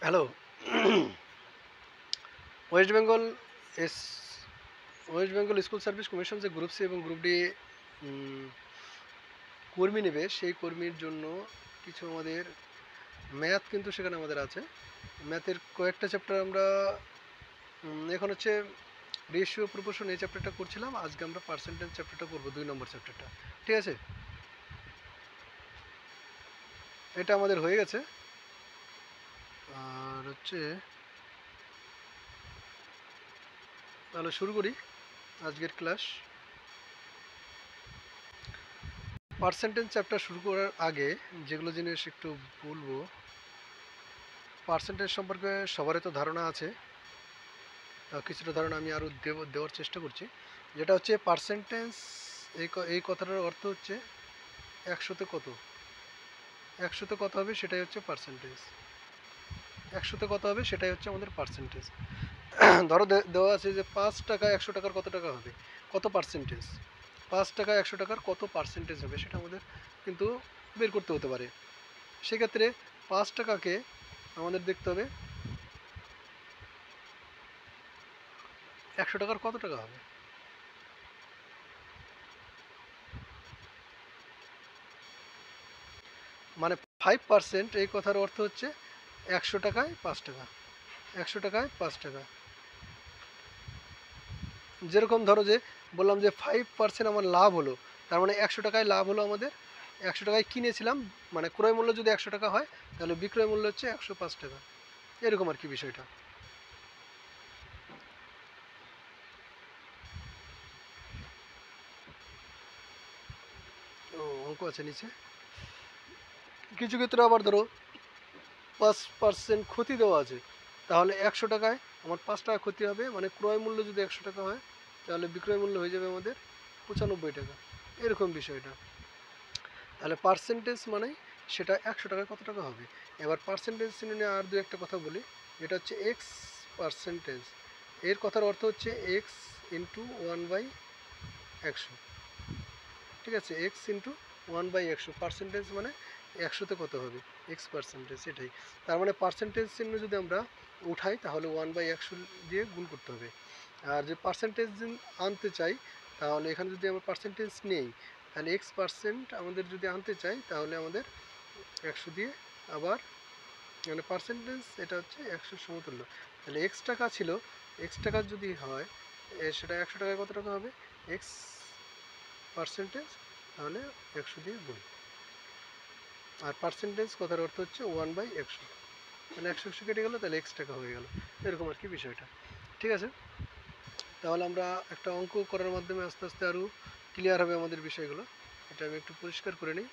Hello. West Bengal S West Bengal school service commission যে group C এবং group D কর্মী নেবে, সেই কর্মীর জন্য কিছু আমাদের ম্যাথ কিন্তু সেখানে আমাদের আছে। ম্যাথের কয়েকটা চ্যাপ্টার আমরা এখন হচ্ছে রেশিও প্রপোর্শন এই চ্যাপ্টারটা করছিলাম। আজকে আমরা পার্সেন্টেজ চ্যাপ্টারটা করবো, 2 নম্বর চ্যাপ্টারটা। ঠিক আছে, এটা আমাদের হয়ে গেছে। আর হচ্ছে তাহলে শুরু করি আজকের ক্লাস। পার্সেন্টেজ চ্যাপ্টার শুরু করার আগে যেগুলো জিনিস একটু বলবো, পার্সেন্টেজ সম্পর্কে সবারই তো ধারণা আছে। কিছুটা ধারণা আমি আরও দেওয়ার চেষ্টা করছি। যেটা হচ্ছে পার্সেন্টেজ, এই কথাটার অর্থ হচ্ছে একশোতে কত, একশোতে কত হবে সেটাই হচ্ছে পার্সেন্টেজ। একশোতে কত হবে সেটাই হচ্ছে আমাদের পার্সেন্টেজ। ধরো দেওয়া আছে যে 5 টাকা 100 টাকার কত টাকা হবে, কত পার্সেন্টেজ। 5 টাকা 100 টাকার কত পার্সেন্টেজ হবে সেটা আমাদের কিন্তু বের করতে হতে পারে। সেক্ষেত্রে 5 টাকাকে আমাদের দেখতে হবে 100 টাকার কত টাকা হবে। মানে 5%, এই কথার অর্থ হচ্ছে 100 টাকায় 5 টাকা, 100 টাকায় 5 টাকা। যেরকম ধরো যে বললাম যে 5% আমার লাভ হলো, তার মানে 100 টাকায় লাভ হলো আমাদের। 100 টাকায় কিনেছিলাম, মানে ক্রয় মূল্য যদি 100 টাকা হয় তাহলে বিক্রয় মূল্য হচ্ছে 105 টাকা। এরকম আর কি বিষয়টা। ও, অঙ্ক আছে নিচে। কিছু ক্ষেত্রে আবার ধরো 5% ক্ষতি দেওয়া আছে, তাহলে 100 টাকায় আমার 5 টাকা ক্ষতি হবে, মানে ক্রয় মূল্য যদি 100 টাকা হয় তাহলে বিক্রয় মূল্য হয়ে যাবে আমাদের 95 টাকা। এরকম বিষয়টা। তাহলে পার্সেন্টেজ মানে সেটা 100 টাকায় কত টাকা হবে। এবার পার্সেন্টেজ নিয়ে আর দু একটা কথা বলি। এটা হচ্ছে এক্স পার্সেন্টেজ। এর কথার অর্থ হচ্ছে এক্স ইন্টু 1/100। ঠিক আছে, এক্স ইন্টু 1/100। পার্সেন্টেজ মানে একশোতে কত হবে, এক্স পার্সেন্টেজ, এটাই। তার মানে পার্সেন্টেজ চিহ্ন যদি আমরা উঠাই তাহলে 1/100 দিয়ে গুণ করতে হবে। আর যে পার্সেন্টেজ আনতে চাই, তাহলে এখানে যদি আমরা পার্সেন্টেজ নেই, তাহলে এক্স পার্সেন্ট আমাদের যদি আনতে চাই তাহলে আমাদের 100 দিয়ে আবার, মানে পার্সেন্টেজ এটা হচ্ছে 100 সমতুল্য। তাহলে এক্স টাকা ছিল, এক্স টাকা যদি হয় সেটা 100 টাকায় কত টাকা হবে, এক্স পার্সেন্টেজ, তাহলে 100 দিয়ে গুণ। আর পার্সেন্টেজ কথার অর্থ হচ্ছে 1/100, মানে 100 কেটে গেলো তাহলে এক্স টাকা হয়ে গেল। এরকম আর কি বিষয়টা। ঠিক আছে, তাহলে আমরা একটা অঙ্ক করার মাধ্যমে আস্তে আস্তে আরও ক্লিয়ার হবে আমাদের বিষয়গুলো। এটা আমি একটু পরিষ্কার করে নিই।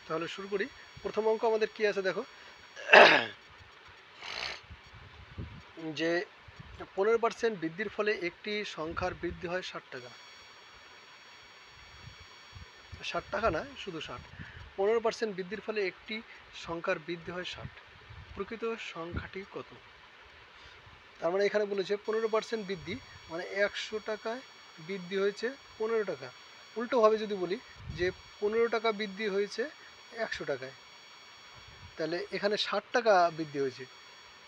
তাহলে শুরু করি। প্রথম অঙ্ক আমাদের কি আছে দেখো, যে 15% বৃদ্ধির ফলে একটি সংখ্যার বৃদ্ধি হয় 60 টাকা। 60 টাকা না, শুধু 60। 15% বৃদ্ধির ফলে একটি সংখ্যার বৃদ্ধি হয় 60, প্রকৃত সংখ্যাটি কত। তার মানে এখানে বলেছে 15% বৃদ্ধি, মানে 100 টাকায় বৃদ্ধি হয়েছে 15 টাকা। উল্টোভাবে যদি বলি যে 15 টাকা বৃদ্ধি হয়েছে 100 টাকায়, তাহলে এখানে 60 টাকা বৃদ্ধি হয়েছে।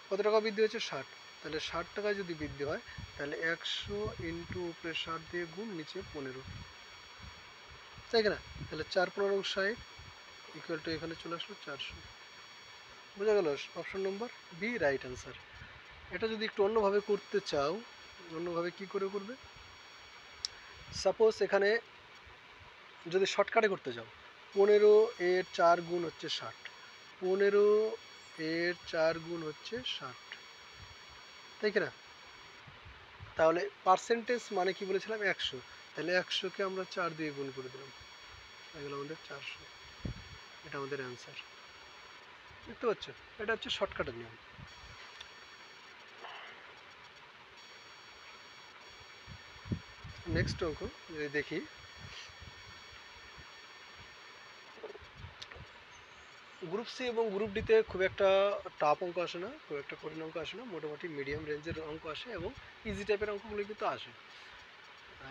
কত টাকা বৃদ্ধি হয়েছে, 60। তাহলে 60 টাকায় যদি বৃদ্ধি হয় তাহলে 100 ইন্টু উপরে 60 দিয়ে গুণ, নিচে 15, তাই না। তাহলে 4×15=60 ইকুয়াল টু এখানে চলে আসলো 400। বোঝা গেল, option number B right answer. এটা যদি একটু অন্যভাবে করতে চাও, অন্যভাবে কি করে করবে, সাপোজ এখানে যদি শর্টকাটে করতে চাও, 15 এর 4 গুণ হচ্ছে 60, 15 এর 4 গুণ হচ্ছে 60, তাই কিনা। তাহলে পার্সেন্টেজ মানে কি বলেছিলাম, 100। তাহলে 100কে আমরা 4 দিয়ে গুণ করে দিলাম, এগুলো আমাদের 400। এটা আমাদের অ্যান্সার। দেখতে পাচ্ছ, এটা হচ্ছে শর্টকাটের নিয়ম। নেক্সট অঙ্ক যদি দেখি, গ্রুপ সি এবং গ্রুপ ডিতে খুব একটা টাফ অঙ্ক আসে না, খুব একটা কঠিন অঙ্ক আসে না, মোটামুটি মিডিয়াম রেঞ্জের অঙ্ক আসে এবং ইজি টাইপের অঙ্কগুলো কিন্তু আসে।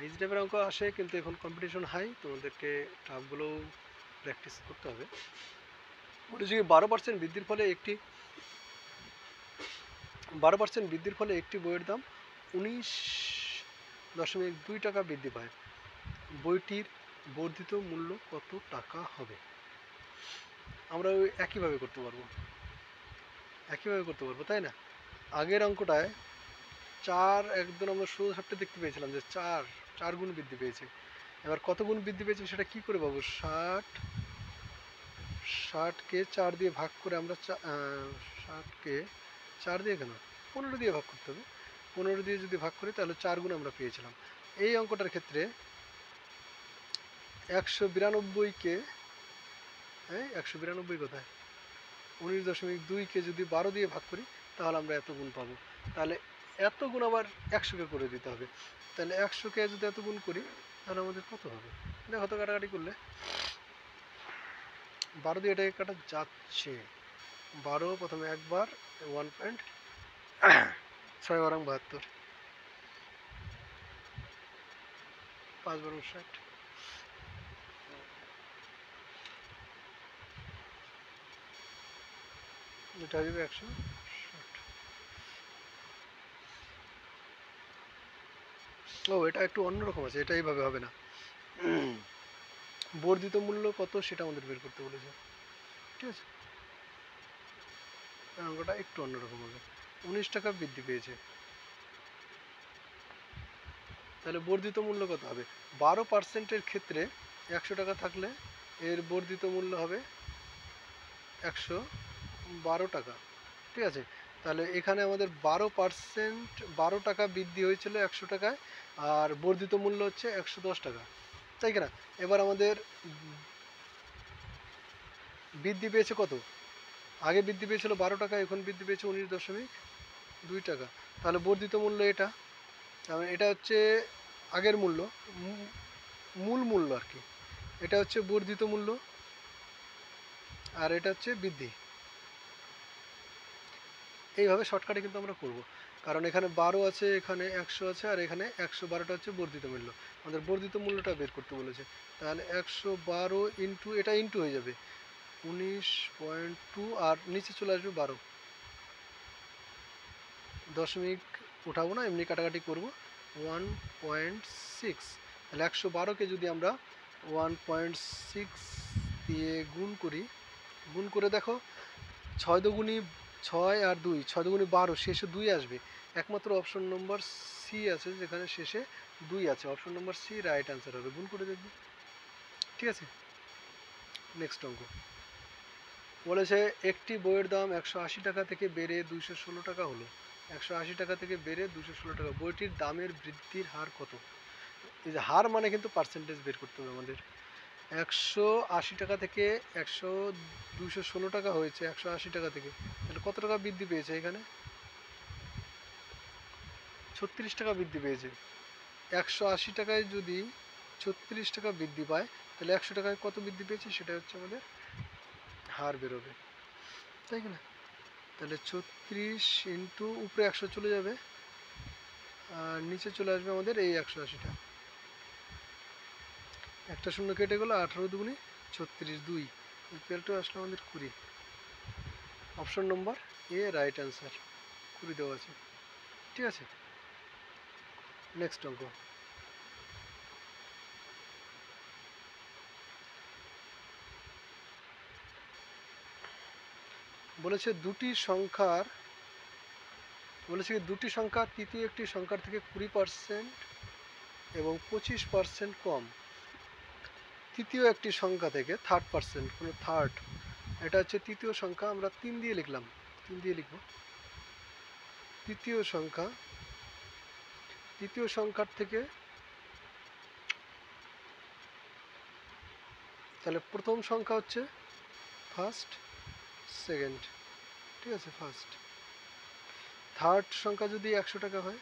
ইজি টাইপের অঙ্ক আসে, কিন্তু এখন কম্পিটিশন হাই, তোমাদেরকে টাফগুলোও প্র্যাকটিস করতে হবে। বলেছি 12% বৃদ্ধির ফলে একটি 12% বৃদ্ধির ফলে একটি বইয়ের দাম 19.2 টাকা বৃদ্ধি পায়। বইটির বর্ধিত মূল্য কত টাকা হবে? আমরা ওই একইভাবে করতে পারবো, তাই না? আগের অঙ্কটায় 4 একদম আমরা শুধু সাপটা দেখতে পেয়েছিলাম যে 4 গুণ বৃদ্ধি পেয়েছে। এবার কত গুণ বৃদ্ধি পেয়েছে সেটা কি করে পাবো? 60কে 4 দিয়ে ভাগ করে আমরা 60কে 4 দিয়ে কেন 15 দিয়ে ভাগ করতে হবে। 15 দিয়ে যদি ভাগ করি তাহলে 4 গুণ আমরা পেয়েছিলাম। এই অঙ্কটার ক্ষেত্রে 192কে 192 কোথায়, 19.2কে যদি 12 দিয়ে ভাগ করি তাহলে আমরা এত গুণ পাবো। তাহলে এত গুণ আবার 100কে করে দিতে হবে। তাহলে 100কে যদি এত গুণ করি তাহলে আমাদের কত হবে? দেখো তো, কাটাকাটি করলে 12 দিয়ে এটাকে কাটা যাচ্ছে। 12 প্রথমে একবার 1.6 বারং 72, 5 বারং 60, এটা হয়ে যাবে 160। ও, এটা একটু অন্যরকম আছে, এটা এইভাবে হবে না। বর্ধিত মূল্য কত সেটা আমাদের বের করতে বলেছে, ঠিক আছে? অঙ্কটা একটু অন্যরকম হবে। 19 টাকা বৃদ্ধি পেয়েছে, তাহলে বর্ধিত মূল্য কত হবে? 12%-এর ক্ষেত্রে 100 টাকা থাকলে এর বর্ধিত মূল্য হবে 112 টাকা, ঠিক আছে? তাহলে এখানে আমাদের 12%, 12 টাকা বৃদ্ধি হয়েছিল 100 টাকায়, আর বর্ধিত মূল্য হচ্ছে 110 টাকা, তাই কিনা? এবার আমাদের বৃদ্ধি পেয়েছে কত? আগে বৃদ্ধি পেয়েছিল 12 টাকা, এখন বৃদ্ধি পেয়েছে 19.2 টাকা। তাহলে বর্ধিত মূল্য এটা, তাহলে এটা হচ্ছে আগের মূল্য, মূল মূল্য আর কি। এটা হচ্ছে বর্ধিত মূল্য আর এটা হচ্ছে বৃদ্ধি। এইভাবে শর্টকাটে কিন্তু আমরা করব, কারণ এখানে 12 আছে, এখানে 100 আছে, আর এখানে 112টা হচ্ছে বর্ধিত মূল্য। আমাদের বর্ধিত মূল্যটা বের করতে বলেছে। তাহলে 112 ইন্টু, এটা ইন্টু হয়ে যাবে 19.2, আর নিচে চলে আসবে 12, দশমিক উঠাবো না, এমনি কাটাকাটি করব। 1.6, তাহলে 112কে যদি আমরা 1.6 দিয়ে গুণ করি, গুণ করে দেখো 6 দুগুণী 6 আর 2, 6 দুগুণী 12, শেষে 2 আসবে। একমাত্র অপশন নম্বর সি আছে যেখানে শেষে 2 আছে, option number C right answer হবে। গুণ করে দেখবে, ঠিক আছে? নেক্সট অঙ্ক বলেছে একটি বইয়ের দাম 180 টাকা থেকে বেড়ে 216 টাকা হলো। 180 টাকা থেকে বেড়ে 216 টাকা, বইটির দামের বৃদ্ধির হার কত? এই যে হার মানে কিন্তু পার্সেন্টেজ বের করতে হবে আমাদের। 180 টাকা থেকে 216 টাকা হয়েছে 180 টাকা থেকে, তাহলে কত টাকা বৃদ্ধি পেয়েছে? এখানে 36 টাকা বৃদ্ধি পেয়েছে। 180 টাকায় যদি 36 টাকা বৃদ্ধি পায় তাহলে 100 টাকায় কত বৃদ্ধি পেয়েছে সেটা হচ্ছে আমাদের হার বেরোবে, তাই কি না? তাহলে 36 ইন্টু উপরে 100 চলে যাবে, আর নিচে চলে আসবে আমাদের এই 180টা, একটা শূন্য কেটে গেলো, 18 দুগুণে 36, 2 ইকুয়াল টু আসলে আমাদের 20। অপশন নম্বর এ রাইট অ্যান্সার, 20 দেওয়া আছে, ঠিক আছে? নেক্সট অঙ্ক বলেছে দুটি সংখ্যার তৃতীয় একটি সংখ্যার থেকে 20% এবং 25% কম। তৃতীয় একটি সংখ্যা থেকে থার্ড পার্সেন্ট, কোনো থার্ড, এটা হচ্ছে তৃতীয় সংখ্যা, আমরা 3 দিয়ে লিখলাম, 3 দিয়ে লিখব। তৃতীয় সংখ্যার থেকে, তাহলে প্রথম সংখ্যা হচ্ছে ফার্স্ট, সেকেন্ড, ঠিক আছে? ফার্স্ট। থার্ড সংখ্যা যদি 100 টাকা হয়,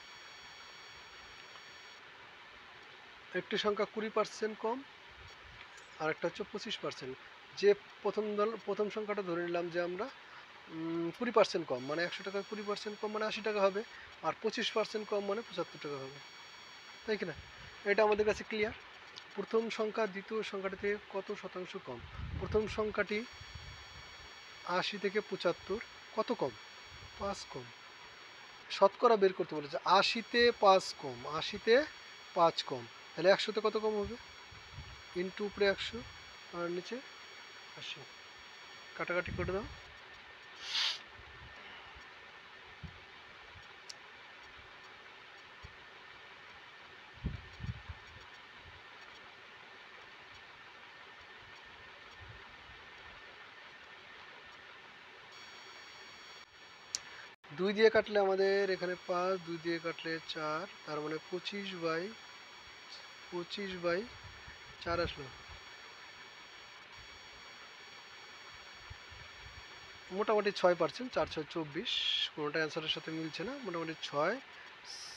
একটি সংখ্যা 20% কম, আর একটা হচ্ছে 25%। যে প্রথম সংখ্যাটা ধরে নিলাম যে আমরা 20% কম, মানে 100 টাকা 20% কম মানে 80 টাকা হবে, আর 25% কম মানে 75 টাকা হবে, তাই কি না? এটা আমাদের কাছে ক্লিয়ার। প্রথম সংখ্যা দ্বিতীয় সংখ্যাটি থেকে কত শতাংশ কম? প্রথম সংখ্যাটি 80 থেকে 75 কত কম? 5 কম। শতকরা বের করতে বলেছে, 80-তে 5 কম, 80-তে 5 কম, তাহলে 100-তে কত কম হবে? ইন্টু উপরে 100 আর নিচে 80, কাটাকাটি করে দাও। দুই দিয়ে কাটলে আমাদের এখানে 5, 2 দিয়ে কাটলে 4, তার মানে 25/4 আসলো। মোটামুটি 6%, 4 6 24, কোনোটা অ্যান্সারের সাথে মিলছে না, মোটামুটি 6,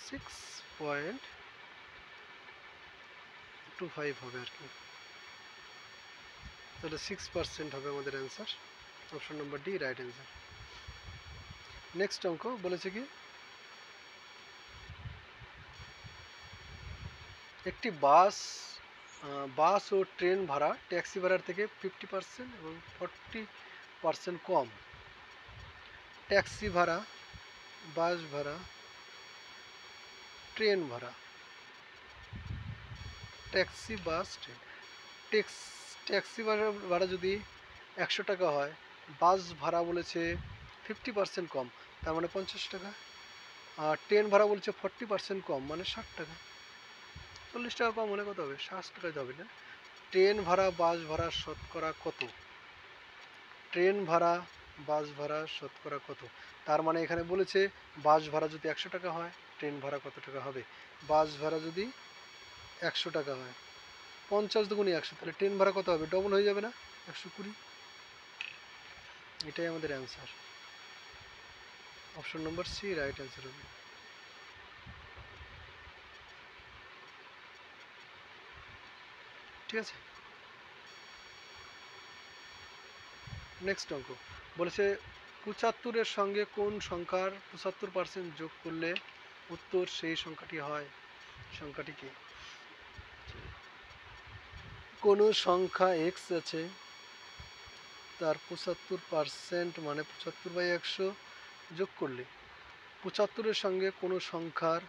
6.25 হবে আর কি। তাহলে 6% হবে আমাদের অ্যান্সার। অপশন নম্বর ডি রাইট অ্যান্সার। নেক্সট অঙ্ক বলেছে কি, একটি বাস ও ট্রেন ভাড়া ট্যাক্সি ভাড়ার থেকে 50% এবং 40% কম। ট্যাক্সি ভাড়া, বাস ভাড়া, ট্রেন ভাড়া, ট্যাক্সি বাস ট্রেন। ট্যাক্সি ভাড়া যদি 100 টাকা হয়, বাস ভাড়া বলেছে 50% কম, তার মানে 50 টাকা, আর ট্রেন ভাড়া বলছে 40% কম মানে 60 টাকা। 40 টাকা কম হলে কত হবে? 60 টাকায় হবে না? ট্রেন ভাড়া বাস ভাড়া শতকরা কত? ট্রেন ভাড়া বাস ভাড়া শতকরা কত? তার মানে এখানে বলেছে বাস ভাড়া যদি 100 টাকা হয়, ট্রেন ভাড়া কত টাকা হবে? বাস ভাড়া যদি 100 টাকা হয়, 50 দুগুণে 100, তাহলে ট্রেন ভাড়া কত হবে? ডবল হয়ে যাবে না? 120। এটাই আমাদের answer. Option number C right answer হবে। ঠিক আছে, নেক্সট অঙ্ক বলেছে 75-এর সঙ্গে কোন সংখ্যার 75% যোগ করলে উত্তর সেই সংখ্যাটি হয়? সংখ্যাটি কি? কোনো সংখ্যা এক্স আছে, তার 75% মানে 75/100 যোগ করলে 75-এর সঙ্গে কোনো সংখ্যার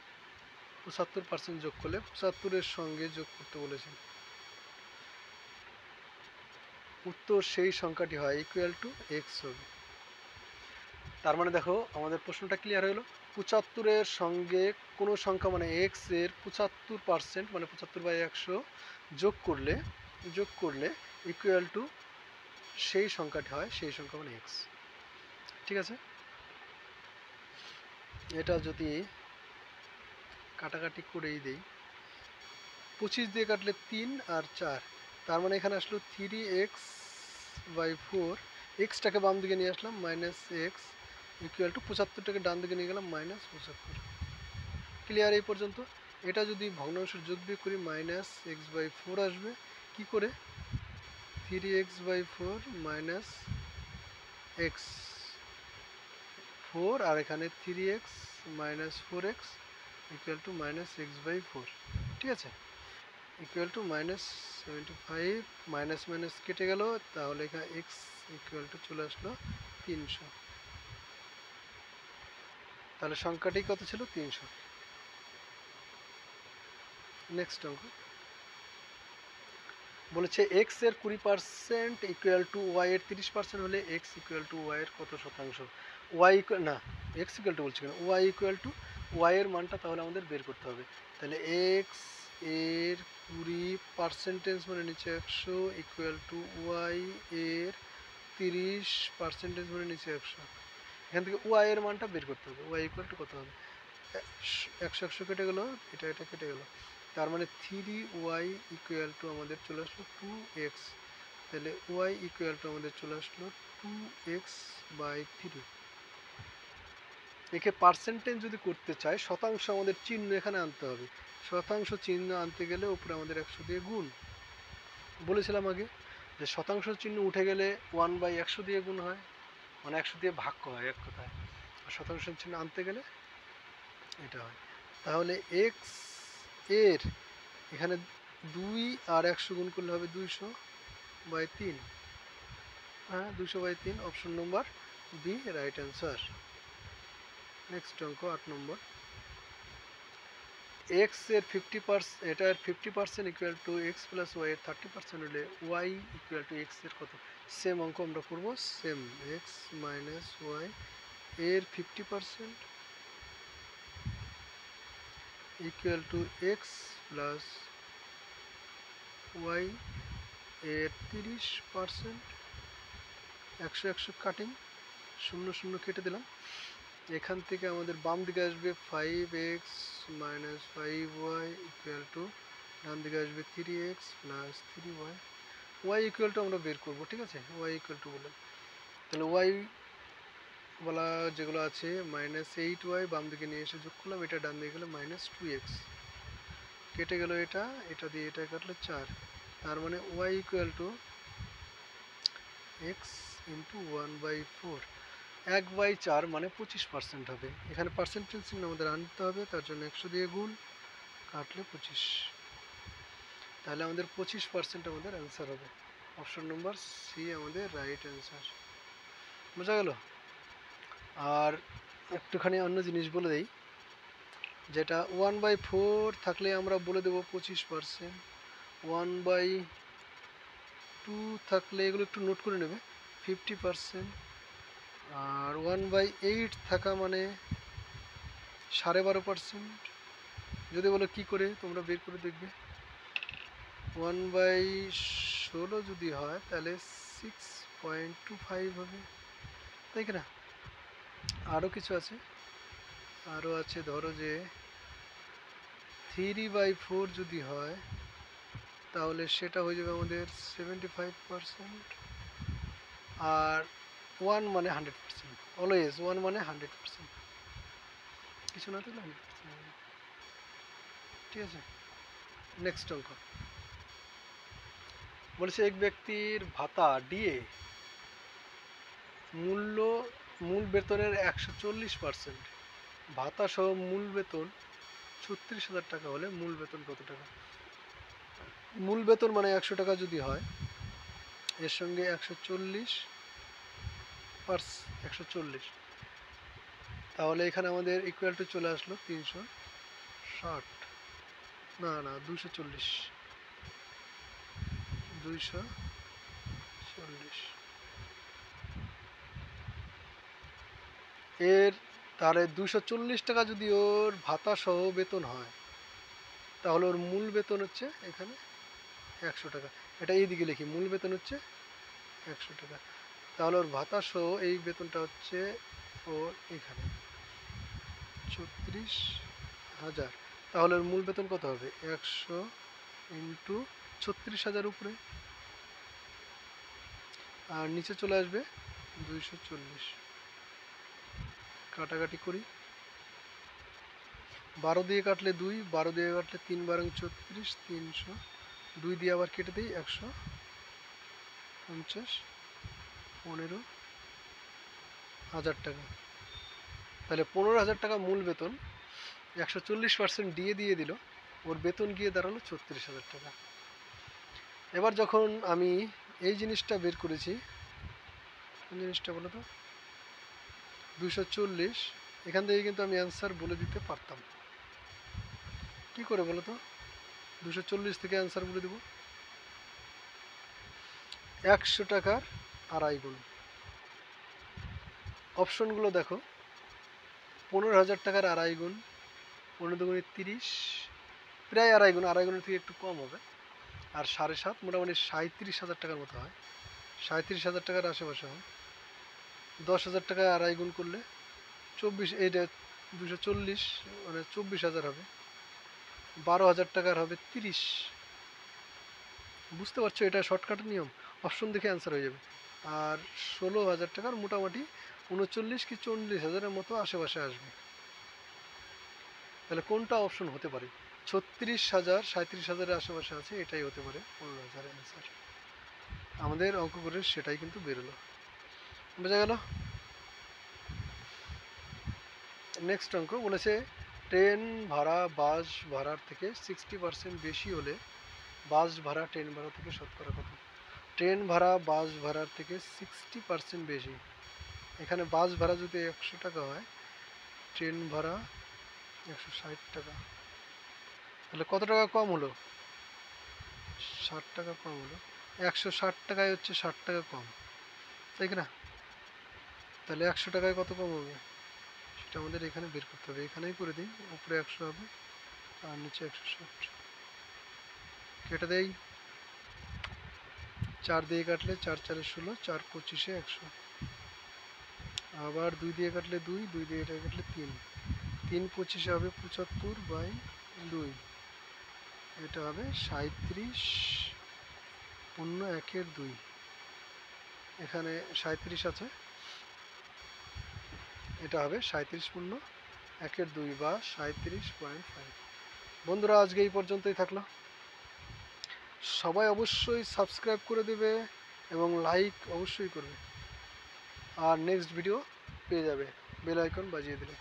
75% যোগ করলে 75-এর সঙ্গে যোগ করতে বলেছেন, উত্তর সেই সংখ্যাটি হয় ইকুয়াল টু এক্স হবে। তার মানে দেখো আমাদের প্রশ্নটা ক্লিয়ার হলো। 75-এর সঙ্গে কোনো সংখ্যা মানে এক্স এর 75% মানে 75/100 যোগ করলে ইকুয়াল টু সেই সংখ্যাটি হয়, সেই সংখ্যা মানে এক্স। ঠিক আছে, এটা যদি কাটাকাটি করেই দেই, 25 দিয়ে কাটলে 3 আর 4, তার মানে এখানে আসলো 3x/4, এক্সটাকে বাম দিকে নিয়ে আসলাম মাইনাস এক্স ইকুয়াল টু 75টাকে ডান দিকে নিয়ে গেলাম -75। ক্লিয়ার এই পর্যন্ত? এটা যদি ভগ্নাংশের যোগ বিয়োগ করি -x/4 আসবে। কি করে? 3x/4 মাইনাস এক্স 4, আর এখানে 3x minus 4x equal to -x/4। ঠিক আছে, ইকুয়াল টু -75, মাইনাস মাইনাস কেটে গেল, তাহলে এখানে x ইকুয়াল টু চলে আসলো 300। তাহলে সংখ্যাটি কত ছিল? 300। নেক্সট অঙ্ক বলেছে x এর 20% ইকুয়াল টু y এর 30% হলে x ইকুয়াল টু y এর কত শতাংশ? y ইকুয়াল না, x ইকুয়াল টু বলছি কেন, y ইকুয়াল টু y এর মানটা তাহলে আমাদের বের করতে হবে। তাহলে x এর 20% মানে নিচে 100 ইকুয়াল টু y এর 30% মানে নিচে 100। এখান থেকে y এর মানটা বের করতে হবে। y ইকুয়াল টু কত হবে? 100 কেটে গেল, এটা কেটে গেল, তার মানে 3y ইকুয়াল টু আমাদের চলে আসলো 2x। তাহলে y ইকুয়াল টু আমাদের চলে আসলো 2x/3। একে পার্সেন্টেজ যদি করতে চাই, শতাংশ আমাদের চিহ্ন এখানে আনতে হবে। শতাংশ চিহ্ন আনতে গেলে উপরে আমাদের 100 দিয়ে গুণ বলেছিলাম আগে। যে শতাংশ চিহ্ন উঠে গেলে 1/100 দিয়ে গুণ হয়, মানে 100 দিয়ে ভাগ হয় এক কথায়। আর শতাংশ চিহ্ন আনতে গেলে এটা হয়। তাহলে এক্স এর এখানে 2 আর 100 গুণ করলে হবে 200/3। হ্যাঁ, 200/3, option number B right answer. Next অঙ্ক 8 নম্বর। এক্স এর 50%, এটার 50% equal to X plus Y এর 30% হলে ওয়াই ইকুয়াল টু এক্স এর কত? সেম অঙ্ক আমরা করবো, সেম এক্স মাইনাস ওয়াই এর 50% equal to X plus Y এর 30%। 100 কাটিং, 0 কেটে দিলাম। এখান থেকে আমাদের বাম দিকে আসবে 5x minus 5y equal to, ডান দিকে আসবে 3x plus 3y। Y equal two আমরা বের করবো, ঠিক আছে? ওয়াই ইকুয়াল টু বলে, তাহলে ওয়াই বলা যেগুলো আছে -8y বাম দিকে নিয়ে এসে যোগ করলাম, এটা ডান দিকে গেলে -2x কেটে গেল, এটা দিয়ে এটা কাটলে 4। তার মানে Y equal to X into 1/4। 1/4 মানে 25% হবে। এখানে পার্সেন্টেজ চিহ্ন আমাদের আনতে হবে, তার জন্য 100 দিয়ে গুণ, কাটলে 25। তাহলে আমাদের 25% আমাদের অ্যান্সার হবে। অপশন নম্বর সি আমাদের রাইট অ্যান্সার। বোঝা গেল? আর একটুখানি অন্য জিনিস বলে দেই, যেটা 1/4 থাকলে আমরা বলে দেবো 25%, 1/2 থাকলে এগুলো একটু নোট করে নেবে 50%, আর 1/8 থাকা মানে 12.5%। যদি বলো কি করে, তোমরা বের করে দেখবে। 1/16 যদি হয় তাহলে 6.25 হবে, তাই কি না? আরও কিছু আছে, আরও আছে, ধরো যে 3/4 যদি হয় তাহলে সেটা হয়ে যাবে আমাদের 75%। আর 1 মানে 100%, অলওয়েজ 1 মানে 100%, কিছু না থাকলে 100%, ঠিক আছে? নেক্সট অঙ্ক বলেছে, এক ব্যক্তির ভাতা ডিএ মূল বেতনের 140%, ভাতা সহ মূল বেতন 36,000 টাকা হলে মূল বেতন কত টাকা? মূল বেতন মানে 100 টাকা যদি হয়, এর সঙ্গে 140, তাহলে এখানে আমাদের ইকুয়াল টু চলে আসলো 360, না 240, এর তাহলে 240 টাকা যদি ওর ভাতা সহ বেতন হয়, তাহলে ওর মূল বেতন হচ্ছে এখানে 100 টাকা। এটা এইদিকে লিখি, মূল বেতন হচ্ছে 100 টাকা, তাহলে ওর ভাতা সহ এই বেতনটা হচ্ছে ওর এখানে 36,000। তাহলে ওর মূল বেতন কত হবে? 100 ইন্টু 36,000 উপরে, আর নিচে চলে আসবে 240। কাটাকাটি করি, 12 দিয়ে কাটলে 2, 12 দিয়ে কাটলে 3 12 36, 300, 2 দিয়ে আবার কেটে দিই 150, 15,000 টাকা। তাহলে 15,000 টাকা মূল বেতন, 140% দিয়ে দিল, ওর বেতন গিয়ে দাঁড়ালো 36,000 টাকা। এবার যখন আমি এই জিনিসটা বের করেছি, কোন জিনিসটা বলো তো, 240, এখান থেকে কিন্তু আমি অ্যান্সার বলে দিতে পারতাম। কি করে বলো তো? 240 থেকে অ্যান্সার বলে দেব, 100 টাকার আড়াই গুণ। অপশনগুলো দেখো, 15,000 টাকার আড়াই গুণ, 15 দুগুণে 30, প্রায় আড়াই গুণ, আড়াই গুণের থেকে একটু কম হবে, আর 7.5, মোটামুটি 37,000 টাকার মতো হয়, 37,000 টাকার আশেপাশে হয়। 10,000 টাকা আড়াই গুণ করলে 24, এইটা 240 মানে 24,000 হবে। 12,000 টাকার হবে 30। বুঝতে পারছো, এটা শর্টকাটের নিয়ম, অপশন দেখে অ্যান্সার হয়ে যাবে। আর 16,000 টাকার মোটামুটি 39 কি 40,000-এর মতো আশেপাশে আসবে। তাহলে কোনটা অপশন হতে পারে? 36,000 37,000-এর আশেপাশে আছে, এটাই হতে পারে 15,000-এর অ্যান্সার। আমাদের অঙ্ক করে সেটাই কিন্তু বেরোলো। বোঝা গেল? নেক্সট অঙ্ক বলেছে ট্রেন ভাড়া বাস ভাড়ার থেকে 60% বেশি হলে বাস ভাড়া ট্রেন ভাড়া থেকে শতকরা কত? ট্রেন ভাড়া বাস ভাড়ার থেকে 60% বেশি। এখানে বাস ভাড়া যদি 100 টাকা হয়, ট্রেন ভাড়া 160 টাকা, তাহলে কত টাকা কম হলো? 60 টাকা কম হলো। 160 টাকায় হচ্ছে 60 টাকা কম, তাই কি না? তাহলে 100 টাকায় কত কম হবে সেটা আমাদের এখানে বের করতে হবে। এখানেই করে দিই, উপরে 100 হবে আর নিচে 160। কেটে দেই, 4 দিয়ে কাটলে 4 4 16, 4 25 100, আবার 2 দিয়ে কাটলে 2, 2 দিয়ে এটা কাটলে 3, 3 25 হবে 75/2, এটা হবে 37 পূর্ণ 1/2। এখানে 37 আছে, এটা হবে 37 পূর্ণ 1/2 বা 37.5। বন্ধুরা আজকে এই পর্যন্তই থাকলো। সবাই অবশ্যই সাবস্ক্রাইব করে দেবে এবং লাইক অবশ্যই করবে, আর নেক্সট ভিডিও পেয়ে যাবে বেল আইকন বাজিয়ে দিলে।